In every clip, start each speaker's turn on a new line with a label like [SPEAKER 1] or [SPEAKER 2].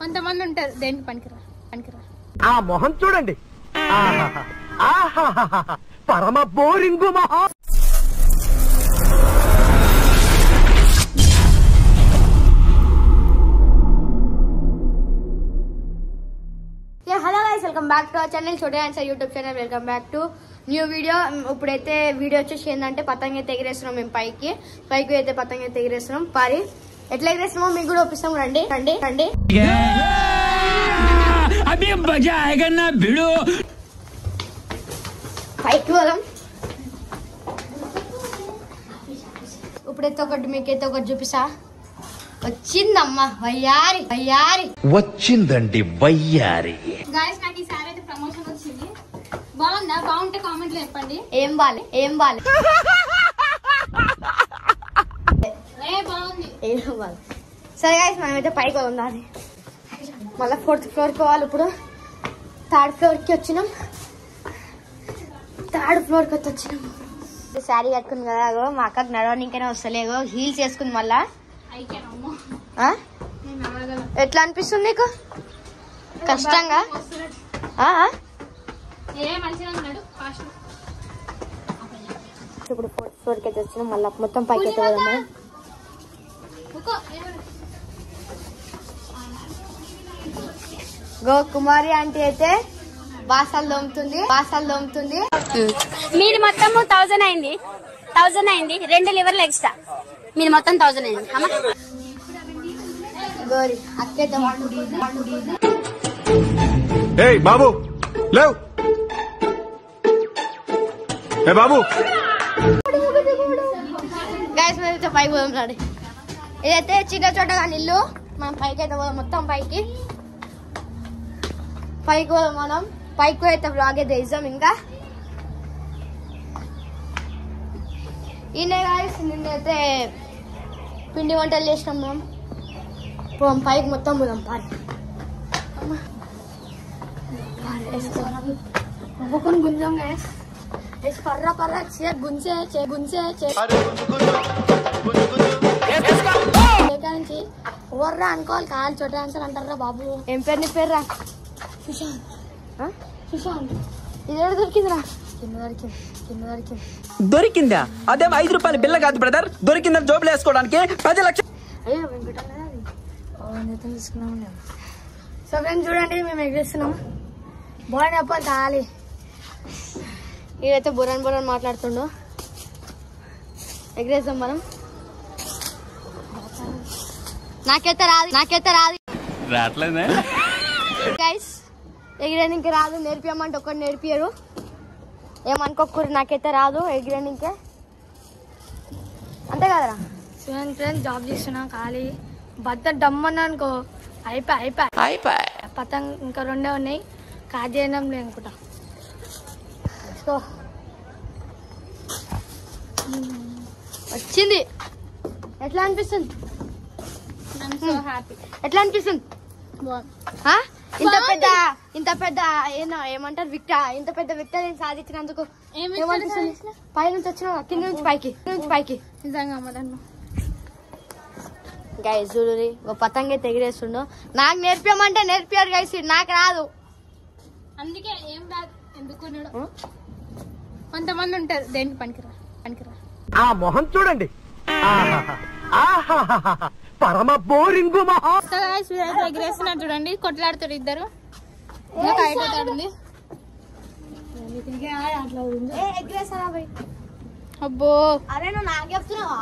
[SPEAKER 1] కొంతమంది ఉంటారు దేనికి పనికిరా పనికిరా.
[SPEAKER 2] ఆ మొహం చూడండి, పరమ బోరింగు మహా.
[SPEAKER 3] Hello guys, welcome back to our channel Chhote answer YouTube channel. Welcome back to new video. ఇప్పుడైతే వీడియో వచ్చేసి ఏంటంటే పతంగి అయితే ఎగిరేస్తున్నాం మేము పైకి అయితే పతంగి అయితే ఎగిరేస్తున్నాం. పారి ఎట్లా ఎగిరేస్తున్నామో మీకు కూడా ఒప్పిస్తాం. రండి రండి రండి. పైకి పోదాం. ఇప్పుడైతే ఒకటి మీకైతే ఒకటి చూపిస్తా. వచ్చిందమ్మా వయ్యారి వయ్యారి,
[SPEAKER 2] వచ్చిందండి వయ్యారి.
[SPEAKER 1] గాయస్ నాకు ఈ సారీ అయితే ప్రమోషన్ వచ్చింది. బాగుందా? బాగుంటే కామెంట్ లో చెప్పండి.
[SPEAKER 3] ఏం బాలే ఏం బాలే
[SPEAKER 1] బాగుంది
[SPEAKER 3] ఏం బాలే. సరే గాయస్ మనమైతే పైకి పోదాం. మళ్ళీ 4th ఫ్లోర్ కి పోవాలి. ఇప్పుడు 3rd ఫ్లోర్ కి వచ్చినాం. 3rd ఫ్లోర్ కి వచ్చినాం. శారీ కట్టుకుంది కదా, మా అక్కకి నడవడానికైనా వస్తలేగో, హీల్స్ వేసుకుంది మళ్ళా. ఎట్లా అనిపిస్తుంది నీకు? కష్టంగా? ఇప్పుడు 4th ఫ్లోర్ కి అయితే వచ్చినాం. మళ్ళీ మొత్తం పైకి అయితే పోదాం మనం. గో కుమారి ఆంటీ అయితే బాసాలు దొమ్ముతుంది.
[SPEAKER 4] మీరు మొత్తం 1000 అయింది. 2 లివర్లు ఎక్స్ట్రా. మీరు మొత్తం 1000 అయింది.
[SPEAKER 3] గోరి అక్కైతే
[SPEAKER 5] బాబు లేవు. బాబు
[SPEAKER 3] గైస్ మేమైతే పైకి పోదాం. రాడి ఇదైతే చిన్న చోట కానీ ఇల్లు. మనం పైకి అయితే పోదాం. మొత్తం పైకి పోదాం మనం. పైకి అయితే బ్లాగ్ అయితే ఇద్దాం. ఇంకా ఈయన గాయస్ నిన్నైతే పిండి వంటలు చేసినాం మనం. పోదాం పైకి మొత్తం పోదాం. పారి గుంజాం గాయస్. పర్రా గుంజే నుంచి ఓర్రా అనుకోవాలి. కాలు చోట ఆన్సర్ అంటారా బాబు. ఏం పేరు నీ పేర్రా? సుశాంత్. ఇది ఎక్కడ దొరికిందిరా? కింద
[SPEAKER 6] దొరికిందా? అదే 5 రూపాయల బిల్ల కాదు బ్రదర్. దొరికిందని జోబులు వేసుకోవడానికి 10 లక్షలు.
[SPEAKER 3] అయ్యో తీసుకున్నాం. సో ఫ్రెండ్స్ చూడండి, మేము ఎగిరేస్తున్నాం. బోరనప్ప కాలి. ఇదైతే బురాన్ మాట్లాడుతుండు. ఎగిరేస్తాం మనం. నాకైతే రాదు
[SPEAKER 6] రావట్లేదే
[SPEAKER 3] గైస్. ఎగిరేనికి రాదు. నేర్పియమంటే ఒకటి నేర్పియరు. ఏమనుకోకూరు. నాకైతే రాదు ఎగిరేనికే. అంతే కదరా?
[SPEAKER 1] ఫ్రెండ్స్ జాబ్ చేస్తున్నా ఖాళీ. బద్ద డమ్మన్నా అనుకో అయిపోయి పతంగ్ ఇంకా 2 ఉన్నాయి. కాజ్ చేయడం లేదు అనుకుంటా.
[SPEAKER 3] వచ్చింది. ఎట్లా అనిపిస్తుంది? ఎట్లా అనిపిస్తుంది? ఇంత పెద్ద ఏమంటారు ఇంత పెద్ద విక్టరీ సాధించినందుకు ఏమనిపిస్తుంది? పైనుంచి వచ్చిన కింద నుంచి పైకి
[SPEAKER 1] నిజంగా
[SPEAKER 3] గైస్ చూడు, పతంగే తెగిరేస్తుండు. నాకు నేర్పియమంటే నేర్పియారు గైస్. నాకు రాదు.
[SPEAKER 1] అందుకే ఏం రాదు. ఎందుకు కొంతమంది ఉంటారు దేనికి పనికిరా.
[SPEAKER 2] ఆ మొహం చూడండి, పరమ బోరింగు మహా.
[SPEAKER 1] ఎగిరేస్తున్నారు చూడండి. కొట్లాడుతారు ఇద్దరు. అబ్బో
[SPEAKER 3] అరే నువ్వు నాకు చెప్తున్నావా?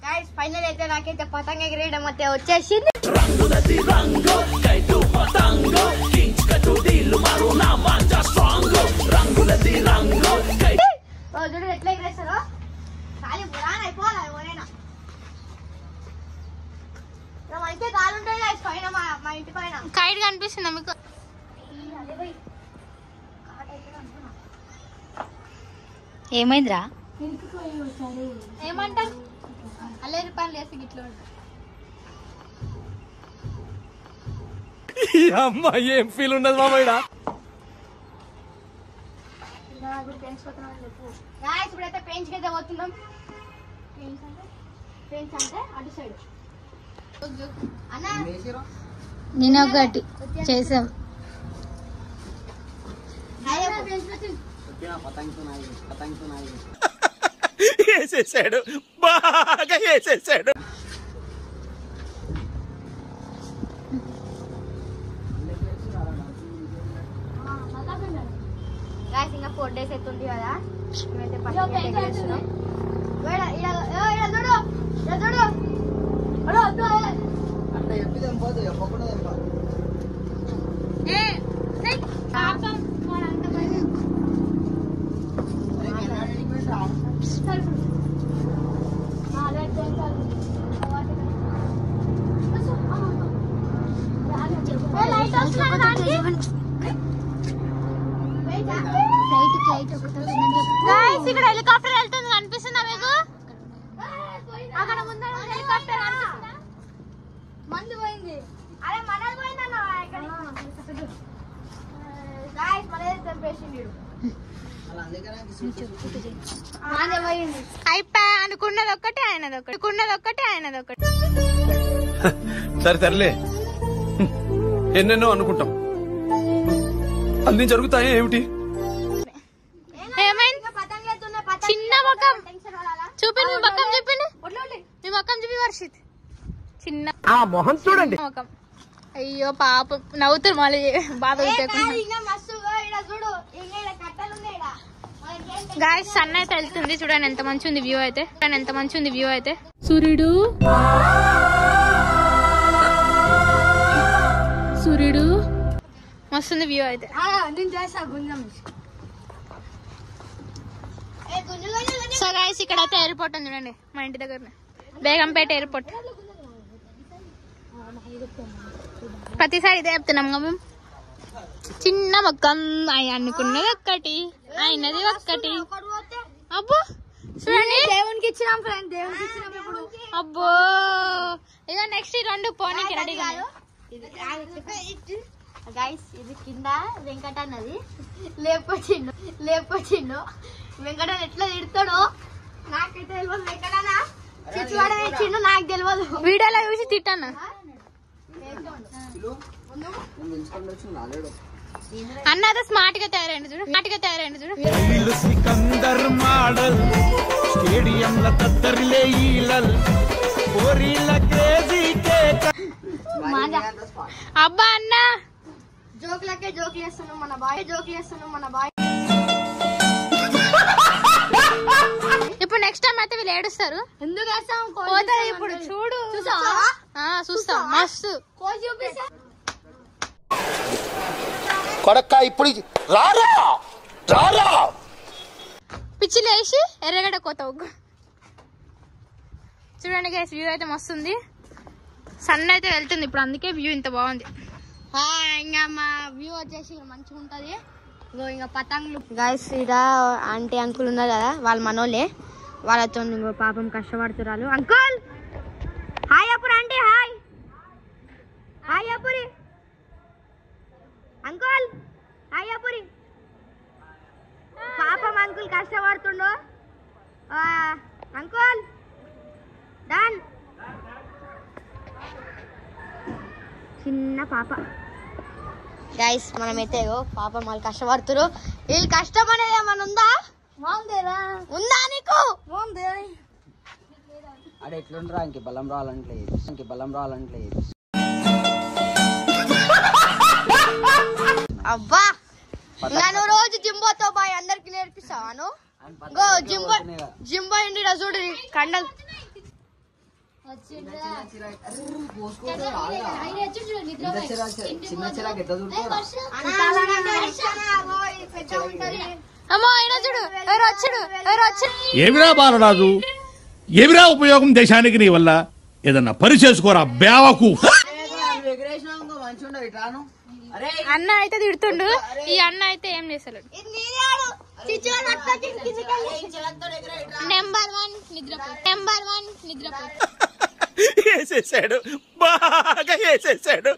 [SPEAKER 3] గైస్ ఫైనల్ అయితే నాకైతే పతంగ ఎగిరేయడం అయితే వచ్చేసింది. చూడు ఎట్లా ఎగిరేస్తారో. ఖాళీ పురాణ అయిపోవాలి. ఎవరైనా మంచిగా కాలు ఉంటాయి పైన, మా ఇంటి పైన.
[SPEAKER 1] కైట్ కనిపిస్తుందా మీకు?
[SPEAKER 4] ఏమైందిరా?
[SPEAKER 1] ఏమంటారు? అల్లే రూపాయలు వేసి గిట్లో
[SPEAKER 6] ఏం ఫీల్ ఉండదు మామయ్య.
[SPEAKER 3] ఇప్పుడైతే పెంచుకైతే పోతున్నాం. పెంచ్ అంటే అటు సైడ్
[SPEAKER 1] నేను ఒకటి చేసావు
[SPEAKER 2] వేసేసాడు బాగా వేసేసాడు.
[SPEAKER 3] ఇంకా 4 days అవుతుంది కదా మేమైతే
[SPEAKER 1] ఇక్కడ హెలికాప్టర్ వెళ్తుంది కనిపిస్తుందా మీకు? అక్కడ ముందర హెలికాప్టర్ కనిపిస్తుందా? మందు పోయింది.
[SPEAKER 3] అరే మనది పోయిందన్న గాయ్స్ మనది చంపేసింది
[SPEAKER 1] అయిపోయా అనుకున్నది ఒక్కటి ఆయనది ఒకటి
[SPEAKER 5] సరే తరలే, ఎన్నెన్నో అనుకుంటాం, అన్ని జరుగుతాయి ఏమిటి?
[SPEAKER 1] ఏమైంది? చిన్న ముఖం చూపి, నీ ముఖం చూపిండి, నీ ముఖం చూపి వర్షిత్. చిన్న
[SPEAKER 2] ఆ మొహం చూడండి.
[SPEAKER 1] ముఖం. అయ్యో పాపం నవ్వుతారు మళ్ళీ బాధ గాయస్. సన్ అయితే వెళ్తుంది చూడండి, ఎంత మంచి ఉంది వ్యూ అయితే. సూర్యుడు మస్తుంది వ్యూ అయితే. సో గాయస్ ఇక్కడ అయితే ఎయిర్పోర్ట్ ఉంది చూడండి, మా ఇంటి దగ్గర బేగంపేట ఎయిర్పోర్ట్. ప్రతిసారి ఇదే చెప్తున్నాం కదా మేము. చిన్న మొక్కం అనుకున్నది ఒక్కటి, అయినది ఒక్కటి. అబ్బో చూడండి,
[SPEAKER 3] దేవునికి ఇచ్చినాం ఫ్రెండ్, దేవునికి ఇచ్చినాం ఇప్పుడు.
[SPEAKER 1] అబ్బో ఇక నెక్స్ట్ 2 పోనీకి రెడీగా.
[SPEAKER 3] గైస్ ఇది కింద వెంకట అన్నది లేపొచ్చిండు. వెంకట ఎట్లా తిడతాడో నాకైతే తెలియదు. వెంకటనా చిచ్చువాడ ఇచ్చిండు, నాకు తెలియదు.
[SPEAKER 1] వీడియోలో చూసి తిట్టాను. అన్న అదే స్మార్ట్ గా తయారైంది చూడు.
[SPEAKER 2] సికందర్ మోడల్ స్టేడియంల తత్తరిలే ఈలల్ ఓరిల క్రేజీ కేక్.
[SPEAKER 1] అబ్బా అన్న
[SPEAKER 3] జోకులకే జోకులు వేస్తున్నాం మన బాయ్.
[SPEAKER 1] ఇప్పుడు నెక్స్ట్ టైం అయితే వీళ్ళు ఏడుస్తారు.
[SPEAKER 3] ఎందుకు వేస్తాం?
[SPEAKER 1] పోతారు ఇప్పుడు చూడు. చూస్తాం మస్తు.
[SPEAKER 2] కొడక్క ఇప్పుడు రారా
[SPEAKER 1] పిచ్చిలు వేసి ఎర్రగడ్డ కోతావు. చూడండి గైస్, వ్యూ అయితే మస్తు ఉంది. సన్ అయితే వెళ్తుంది ఇప్పుడు, అందుకే వ్యూ ఇంత బాగుంది.
[SPEAKER 3] ఇంకా మా వ్యూ వచ్చేసి మంచిగా ఉంటది. ఇంకా పతంగులు గైస్, ఇదా ఆంటీ అంకుల్ ఉన్నారు కదా, వాళ్ళ మనోళ్ళే. వాళ్ళతో ఇంకో పాపం కష్టపడుతున్నారు. అంకుల్ హాయ్ అప్పుడు ఆంటీ, హాయ్ అప్పురి అంకుల్, హాయ్ అప్పురి. పాపం అంకుల్ కష్టపడుతుండో. Uncle done. చిన్న పాప గైస్, మనమైతే పాపం వాళ్ళు కష్టపడుతురు. వీళ్ళు కష్టం అనేది ఏమన్నా ఉందా నీకు?
[SPEAKER 6] అడే ఎట్లుంటరా, ఇంక బలం రావాలంటే
[SPEAKER 3] అబ్బా నేను రోజు జింబోతో బాయ్ అందరికి నేర్పిస్తాను. జింబో ఇండి చూడు కండలు.
[SPEAKER 7] ఏమిరా బాలరాజు, ఏమిరా ఉపయోగం దేశానికి నీ వల్ల? ఏదన్నా పని చేసుకోరా బేవకు.
[SPEAKER 1] అన్న అయితే తిడుతుండు, ఈ అన్న అయితే ఏం చేస్తాడు. నెంబర్ 1 నిద్రపో.
[SPEAKER 2] వేసేసాడు బాగా వేసేసాడు.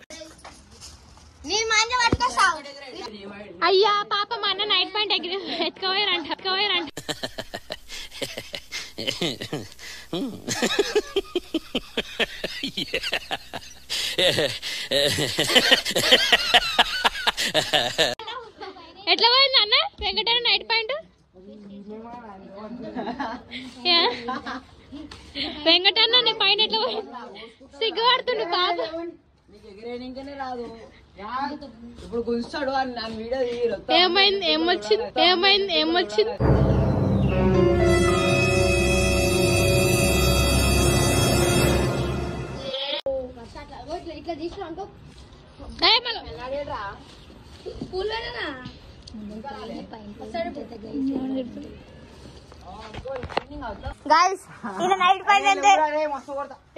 [SPEAKER 1] అయ్యా పాప మా అన్న నైట్ పాయింట్ ఎత్తుకోవారంట.
[SPEAKER 8] ఎట్లా పోయింది అన్న వెంకటన్న నైట్ పాయింట్? వెంకటన్న నీ పైన ఎట్లా పోయింది? సిగ్గుపడుతుండు పాప.
[SPEAKER 6] ఇప్పుడు కూర్చోడు అని వీడియో
[SPEAKER 8] ఏమైంది? ఏమొచ్చింది? ఏమొచ్చింది?
[SPEAKER 3] ఇట్లా తీసుకురా అనుకో. గైస్ ఇది నైట్ పైన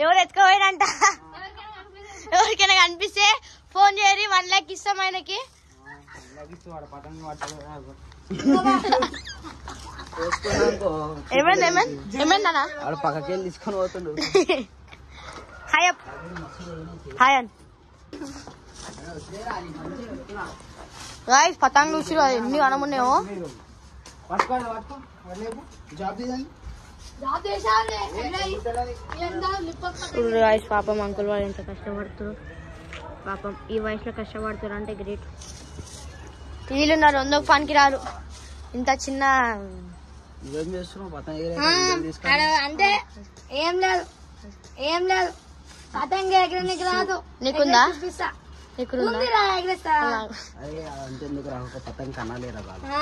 [SPEAKER 3] ఎవరు ఎత్తుకోపోయినంట. ఎవరికైనా కనిపిస్తే ఫోన్ చేయరి, 1 లక్ష ఇస్తాం ఆయనకి. ఏమైందన్నా
[SPEAKER 6] పక్కకి తీసుకొని పోతుండు.
[SPEAKER 3] హాయ్ హాయ్ అని గాయ్స్ పతంగులు చూసిరు ఎన్ని కనమున్నాయో. చూడు గాయ్స్ పాపం అంకుల్ వాళ్ళు ఎంత కష్టపడుతారు. పాపం ఈ వయసులో కష్టపడుతారు అంటే గ్రేట్. వీళ్ళున్నారు వందకు పనికి రారు. ఇంత చిన్న అంటే ఏం లేదు పతంగి ఎగరనికి రాదు. నీకుందా?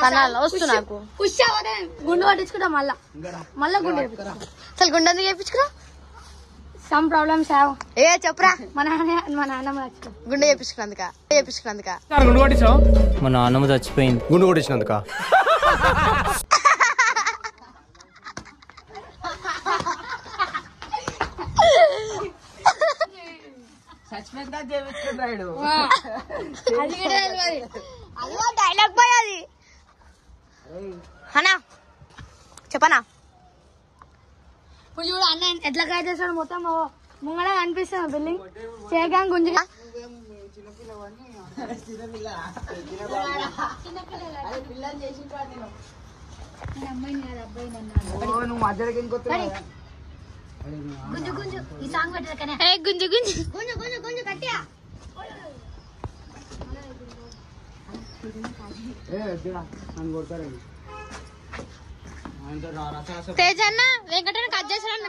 [SPEAKER 3] కనాలి వస్తు నాకు గుండు పట్టించుకుంటా. మళ్ళా గుండె అసలు గుండె ఎందుకు చేయించుకున్నా? సమ్ ప్రాబ్లమ్స్ ఏ చెప్పరా. మా నాన్నమ్మ గుండె చేయించుకున్నందుక
[SPEAKER 6] మా నాన్నమ్మ చచ్చిపోయింది.
[SPEAKER 5] గుండు కొట్టించినందుక
[SPEAKER 3] అదిగో డైలాగ్ బాయ్ అది. అన్నా చెప్పనా? ఇప్పుడు చూడు అన్న ఎట్లా కాయ చేస్తాడు. మొత్తం ముంగడ కనిపిస్తుంది బిల్డింగ్ చేయగా గుంజుగా. గుంజు గుంజు ఈ సాంగ్ పెట్టాకనే గుంజు గుంజు గుంజు గుంజు గుంజు కట్టియా.
[SPEAKER 8] తేజన్న వెంకటన్న కట్ చేసాడు.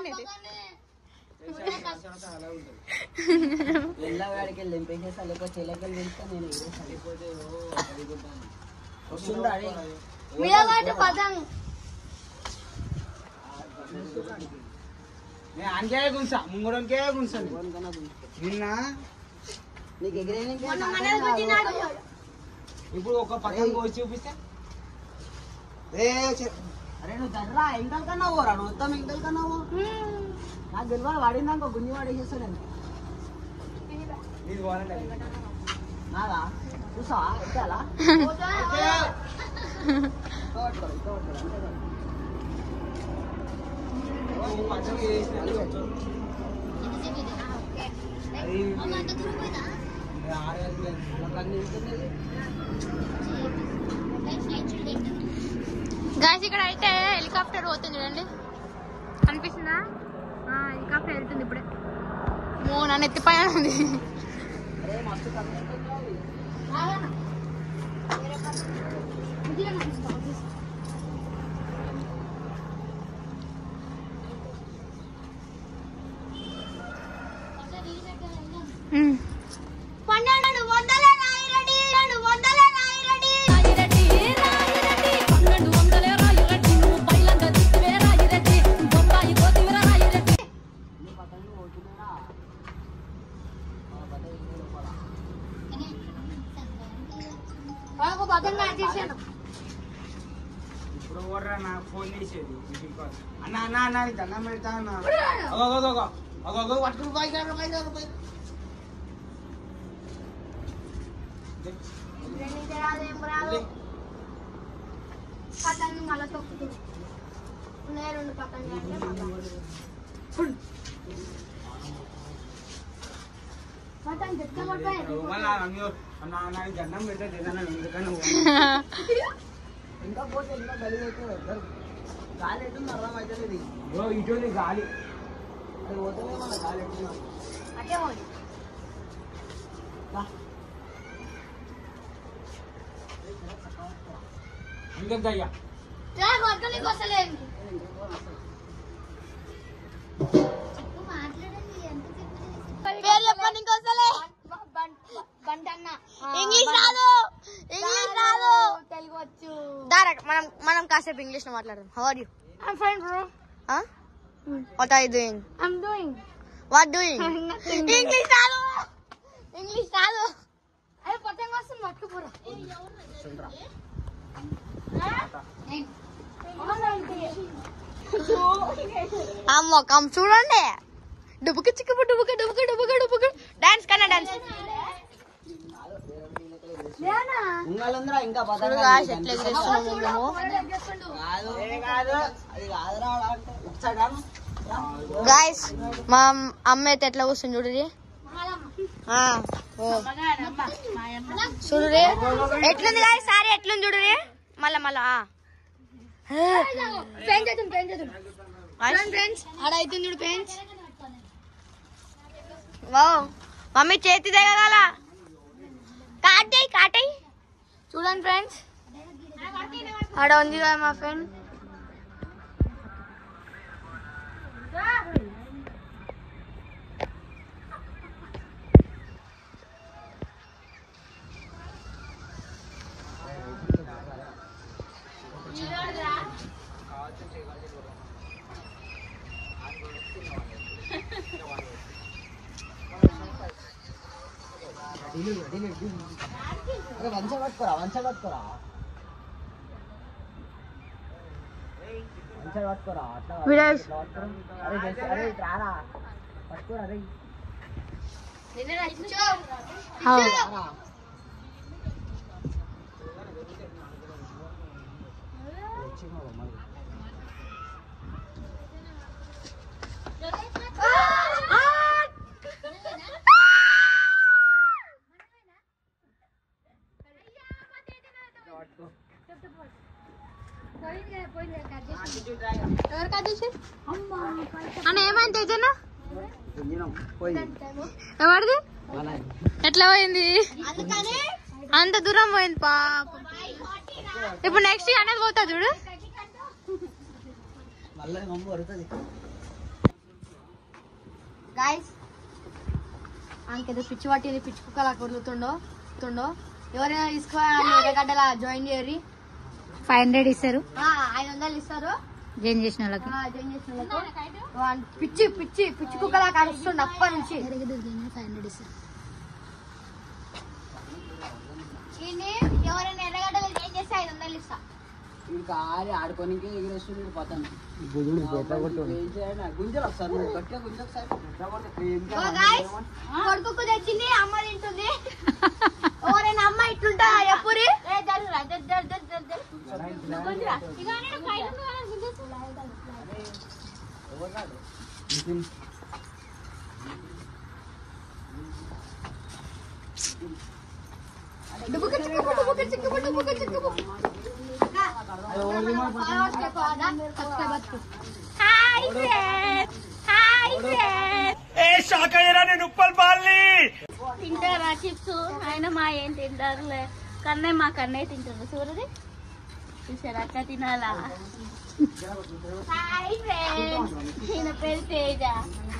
[SPEAKER 3] పతంగ్
[SPEAKER 6] ముంగడంకే గుంసాను నిన్న నీకు ఎగిరే. ఇప్పుడు ఒక పతంగ్ వచ్చి చూపిస్తే అరే నువ్వు దర్రా ఎంకల్ కన్నా పోరా. నువ్వు మొత్తం ఎంకల్ కన్నా పో. నాకు తెలియదు వాడిందాక గుంజి వాడేసేస్తాడు. నాదా చూసా ఎక్కాలా
[SPEAKER 8] గాయస్ ఇక్కడ అయితే హెలికాప్టర్ పోతుంది చూడండి. అనిపిస్తుందా? హెలికాప్టర్ వెళ్తుంది ఇప్పుడే. నన్ను ఎత్తిపోయా ఉంది.
[SPEAKER 6] ఇప్పుడు ఓర్రా నాకు ఫోన్ చేసేది అన్న అన్న అన్న దండం పెడతా అన్న. పట్టుకుని
[SPEAKER 3] పతంగి మళ్ళా తొక్కుతుంది. ఉన్నాయి 2 పతంగులు పతంగి చెప్తే
[SPEAKER 6] దండం పెడతా ఎందుకని ఇంకా పోతే ఇంకా గలి అయితే గాలి ఎట్టుంది అర్థం అవుతుంది. ఇటువంటి గాలి అది పోతే మన గాలి ఎట్టుందా
[SPEAKER 3] ఇంగ్లీష్ రాదు తెలుగు వచ్చు. మనం కాసేపు ఇంగ్లీష్ లో మాట్లాడదాం. How are you?
[SPEAKER 1] I'm fine, bro.
[SPEAKER 3] What are you doing?
[SPEAKER 1] I'm doing.
[SPEAKER 3] What doing?
[SPEAKER 1] Nothing.
[SPEAKER 3] English రాదు.
[SPEAKER 1] అరే పతంగ వస్తుంది పట్టుకుపోరా.
[SPEAKER 3] అమ్మకం చూడండి. డుబుక చిక్కుపు డుబుక డాన్స్ కన్నా డాన్స్.
[SPEAKER 6] ఉంగాలందరా ఇంకా పతంగ
[SPEAKER 3] ఎట్లా ఎగరేస్తున్నాము మేము. గాయస్ మా అమ్మ అయితే ఎట్లా కూర్చొని చూడరి. చూడరి ఎట్లుంది గాయస్. సారీ ఎట్లుంది చూడరి. మళ్ళా ఫ్రెండ్స్ ఆడైతుంది చూడు పెంచ్. వావ్ మమ్మీ చేతి దిగగల. కాటేయి చూడండి ఫ్రెండ్స్. ఆడ ఉంది కదా మా ఫ్రెండ్.
[SPEAKER 6] వంచ పట్టుకోరా అట్లా అరే రారా పట్టుకోరా అరే
[SPEAKER 3] అన్న ఏమైంది తేజన్న? ఎవరిది ఎట్లా పోయింది? అంత దూరం పోయింది పాపం. ఇప్పుడు నెక్స్ట్ అనేది పోతా చూడు. గాయస్ అంకేదో పిచ్చి పట్టింది. పిచ్చి కుక్కలా కొడుతుండో ఎవరైనా తీసుకోవాలి ఎర్రగడ్డలా జాయిన్ చేయరి.
[SPEAKER 4] 500 ఇస్తారు.
[SPEAKER 3] 500 ఇస్తారు
[SPEAKER 4] జాయిన్ చేసిన వాళ్ళకి.
[SPEAKER 3] పిచ్చి కుక్కలా కలుస్తుంది అప్పటి నుంచి.
[SPEAKER 4] 500 ఇస్తారు.
[SPEAKER 3] ఎవరైనా ఎర్రగడ్డలు ఏం చేస్తే 500 ఇస్తా.
[SPEAKER 6] ఇంకా ఆడుకోనికి ఎగిరేస్తుంది పతంగ. గుంజలు ఒకసారి గట్టిగా
[SPEAKER 3] కొడుకు తెచ్చింది అమ్మ తింటుంది. ఎవరైనా అమ్మ ఇట్లుంటా ఎప్పురి
[SPEAKER 4] తింటారా చిప్స్? ఆయన మా ఏం తింటారులే. కన్నయ్య మా కన్నయ్య తింటారు. చూడది చూసారు అట్లా తినాలా. ఈయన పేరు తేజ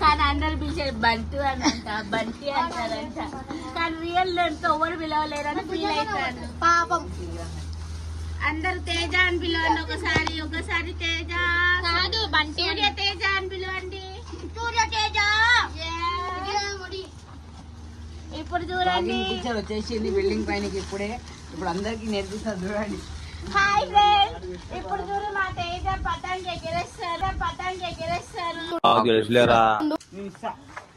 [SPEAKER 4] కానీ అందరు పిలిచారు బంటు అని అంట, బంటి అంటారంట. కానీ రియల్ లెంతో ఎవరు పిలవలేరని ఫీల్ అవుతారు
[SPEAKER 3] పాపం.
[SPEAKER 4] అందరు తేజ అని పిలవండి. ఒకసారి తేజ కాదు బంటి సూర్య తేజ అని పిలవండి.
[SPEAKER 3] సూర్య తేజ.
[SPEAKER 4] ఇప్పుడు చూడండి
[SPEAKER 6] పిక్చర్ వచ్చేసింది బిల్డింగ్ పైన. ఇప్పుడు అందరికి నేర్పిస్తారు చూడండి.
[SPEAKER 4] హాయ్ ఫ్రెండ్స్, ఇప్పుడు చూడు మా తేజ పతంగ ఎగరేస్తారు.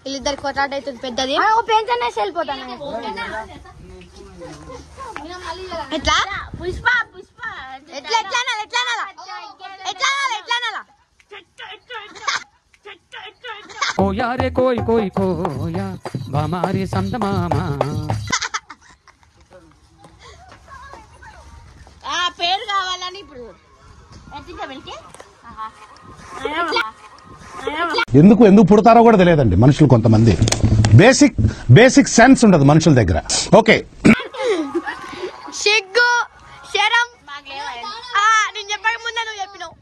[SPEAKER 3] వీళ్ళిద్దరు కొట్లాట అవుతుంది పెద్దది. పెంచనేసి వెళ్ళిపోతాను. ఎట్లా
[SPEAKER 4] పుష్ప
[SPEAKER 3] ఎట్లా
[SPEAKER 9] కోయా రే కోయ్ కోయా బామారి సందమామా.
[SPEAKER 4] పేరు కావాలని ఇప్పుడు
[SPEAKER 7] ఎందుకు పుడతారో కూడా తెలియదండి మనుషులు కొంతమంది. బేసిక్ సెన్స్ ఉండదు మనుషుల దగ్గర. ఓకే,
[SPEAKER 3] సిగ్గు శరం నేను చెప్పక ముందే నువ్వు చెప్పినావు.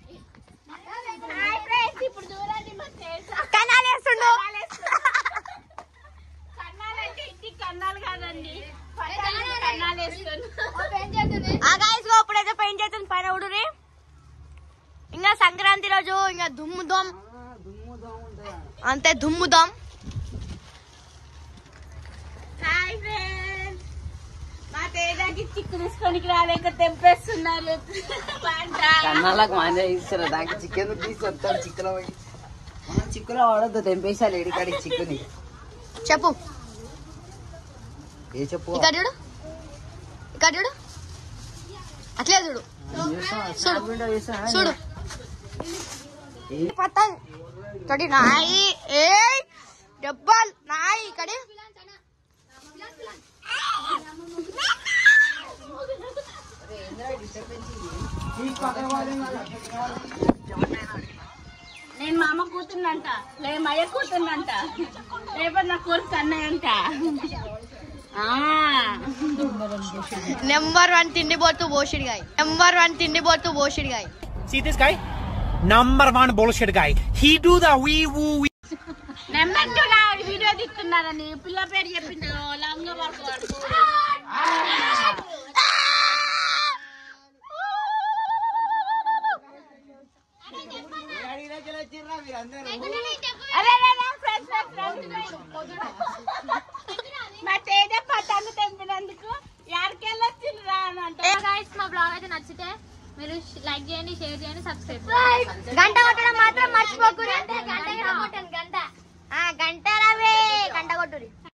[SPEAKER 3] కన్నాలేస్తుండు.
[SPEAKER 4] కన్నాలు కాదండి,
[SPEAKER 3] ఇప్పుడైతే పెయింట్ చేస్తుంది పైన ఉడురి. ఇంకా సంక్రాంతి రోజు ఇంకా దుమ్ముదాం అంతే, దుమ్ముదాం.
[SPEAKER 4] హాయ్ ఫ్రెండ్స్, మా తేజాకి చిక్కు తీసుకొని రాలేక తెంపేస్తున్నారు.
[SPEAKER 6] కన్నాలకు మానే ఇస్తారు దానికి చికెన్ తీసుకొస్తాడు. చిక్కులో పోయి చిక్కులో వాడద్దు, తెంపేసాలి ఏడికాడికి చిక్కుని.
[SPEAKER 3] చెప్పు
[SPEAKER 6] ఏ చెప్పు,
[SPEAKER 3] ఇక్కడ చూడు, ఇక్కడ చూడు, అట్లే చూడు, చూడు పతంగ్ కడి నాయి. ఏ డబ్బాల్ నాయి కడి.
[SPEAKER 4] నేను మా అమ్మ కూతున్నంట, లేదు మా అయ్య కూతున్నంట, రేపటి నా కొడుకు అన్నయ్య అంట.
[SPEAKER 3] నెంబర్ 1 తిండిపోతూ బోషిడిగాయ్. నెంబర్ 1 తిండిపోతూ బోషిడిగాయ్.
[SPEAKER 2] See this guy? Number 1 bullshit guy. He do the wee woo wee.
[SPEAKER 4] Number 2 నా వీడియో తీస్తున్నారని పిల్ల పేరు చెప్పిండు. లంగా పడుకోవాలి. మా తేజ పతంగు తెంపినందుకు యాడికెళ్ళొచ్చిండ్రా అని అంటే.
[SPEAKER 8] గైస్ మా బ్లాగ్ అయితే నచ్చితే మీరు లైక్ చేయండి, షేర్ చేయండి, సబ్స్క్రైబ్
[SPEAKER 3] గంట కొట్టడం మాత్రం మర్చిపోకూడదు. గంట రవే, గంట కొట్టురి.